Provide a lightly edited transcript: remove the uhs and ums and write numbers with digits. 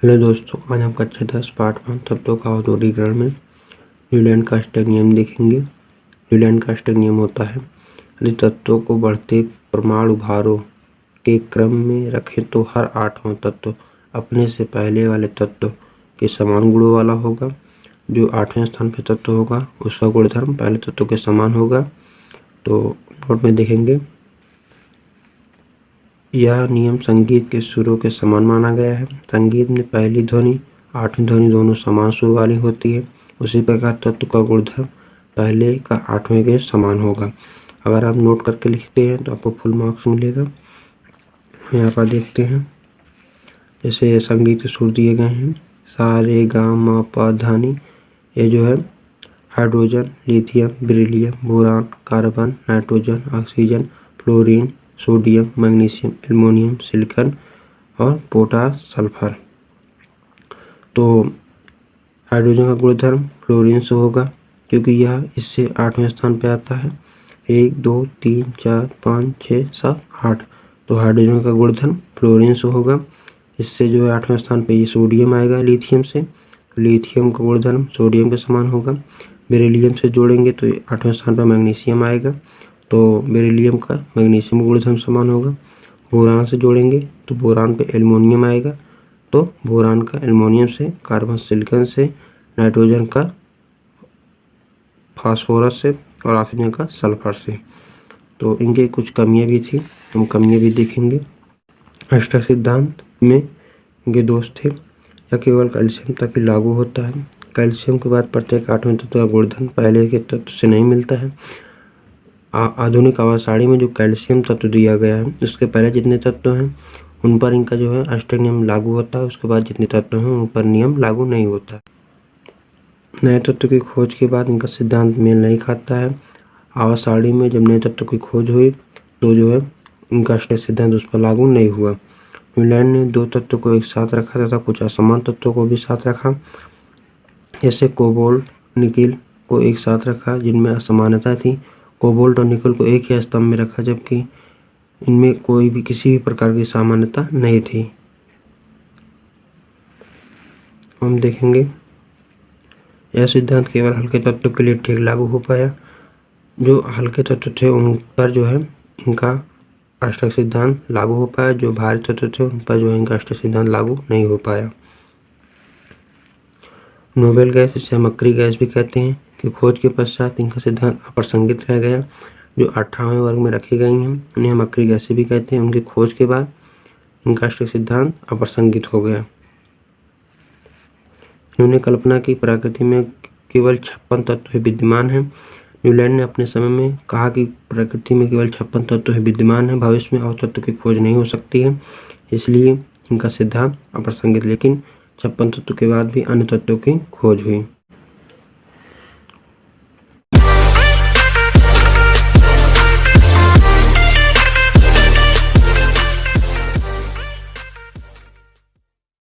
Hello दोस्तों, आज हम कक्षा 10 पाठ 1 तत्वों का औद्योगिकरण में न्यूलैंड का अष्टक नियम देखेंगे। न्यूलैंड का अष्टक नियम होता है, यदि तत्वों को बढ़ते परमाणु भारों के क्रम में रखें तो हर 8वां तत्व अपने से पहले वाले तत्व के समान गुणों वाला होगा। जो 8वें स्थान पर तत्व होगा उसका गुणधर्म पहले तत्व के समान होगा। तो नोट में देखेंगे, यह नियम संगीत के सुरों के समान माना गया है। संगीत में पहली ध्वनि 8वीं ध्वनि दोनों समान सुर वाली होती है। उसी प्रकार तत्व का गुणधर्म पहले का 8वें के समान होगा। अगर आप नोट करके लिखते हैं तो आपको फुल मार्क्स मिलेगा। यहाँ पर देखते हैं, जैसे संगीत के सुर दिए गए हैं, सा रे गा मा पा धा नी। ये जो है hydrogen, lithium, beryllium, boron, carbon, nitrogen, oxygen, fluorine, sodium, magnesium, aluminium, silicon और पोटाश, सल्फर। तो हाइड्रोजन का गुणधर्म फ्लोरीन से होगा क्योंकि यह इससे 8वें स्थान पर आता है। 1 2 3 4 5 6 7 8। तो हाइड्रोजन का गुणधर्म फ्लोरीन से होगा। इससे जो है 8वें स्थान पर ये सोडियम आएगा लिथियम से। लिथियम का गुणधर्म सोडियम के समान होगा। बेरिलियम से जोड़ेंगे तो 8वें स्थान पर मैग्नीशियम आएगा, तो बेरिलियम का मैग्नीशियम गुणधर्म समान होगा। बोरान से जोड़ेंगे तो बोरान पे एल्युमिनियम आएगा, तो बोरान का एल्युमिनियम से, कार्बन सिलिकॉन से, नाइट्रोजन का फास्फोरस से और ऑक्सीजन का सल्फर से। तो इनके कुछ कमियां भी थी, हम कमियां भी देखेंगे। अष्टक सिद्धांत में इनके दोष थे, यह केवल कैल्शियम तक ही लागू होता है। कैल्शियम के बाद प्रत्येक 8वें तत्व का गुणधर्म पहले के तत्व से नहीं मिलता है। आधुनिक आवाज सारणी में जो कैल्शियम तत्व दिया गया है उसके पहले जितने तत्व हैं उन पर इनका जो है अष्टक नियम लागू होता है। उसके बाद जितने तत्व हैं उन पर नियम लागू नहीं होता है। नए तत्व की खोज के बाद इनका सिद्धांत मेल नहीं खाता है। आवाज सारणी में जब नए तत्व की खोज हुई तो जो है इनका अष्टक सिद्धांत उस पर लागू नहीं हुआ। न्यूलैंड ने 2 तत्वों को एक साथ रखा तथा कुछ असमान तत्वों को भी साथ रखा। जैसे कोबाल्ट, निकिल को एक साथ रखा जिनमें असमानता थी। कोबाल्ट और निकल को एक ही स्तंभ में रखा जबकि इनमें कोई भी किसी भी प्रकार की सामान्यता नहीं थी। हम देखेंगे, यह सिद्धांत केवल हल्के तत्वों के लिए ठीक लागू हो पाया। जो हल्के तत्व थे उन पर जो है इनका अष्टक सिद्धांत लागू हो पाया। जो भारी तत्व थे उन पर जो है इनका अष्टक सिद्धांत लागू नहीं हो पाया। नोबेल गैस, इसे मकरी गैस भी कहते हैं, कि खोज के पश्चात इनका सिद्धांत अप्रासंगिक रह गया। जो 18वें वर्ग में रखी गई हैं उन्हें मकरी गैसें भी कहते हैं। उनकी खोज के बाद इनका अष्टक सिद्धांत अप्रासंगिक हो गया। इन्होंने कल्पना की प्रकृति में केवल 56 तत्व विद्यमान हैं। न्यूलैंड ने अपने समय में कहा कि प्रकृति में केवल 56 तत्व विद्यमान है, भविष्य में और तत्व की खोज नहीं हो सकती है, इसलिए इनका सिद्धांत अप्रासंगिक। लेकिन 56 तत्व के बाद भी अन्य तत्वों की खोज हुई।